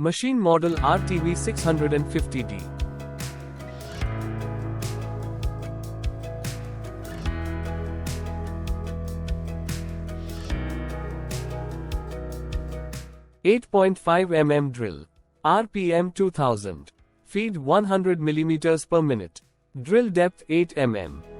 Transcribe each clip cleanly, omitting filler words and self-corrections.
Machine model RTV 650D. .5 mm drill. RPM 2000. Feed 100 mm per minute. Drill depth 8 mm.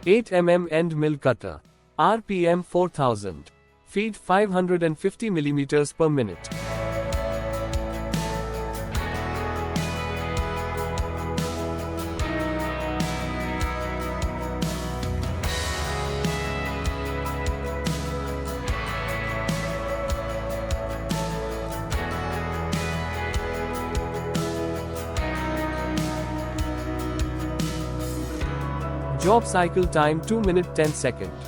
.8 mm end mill cutter. RPM 4000. Feed 550 mm per minute. Job cycle time 2 minutes 10 seconds.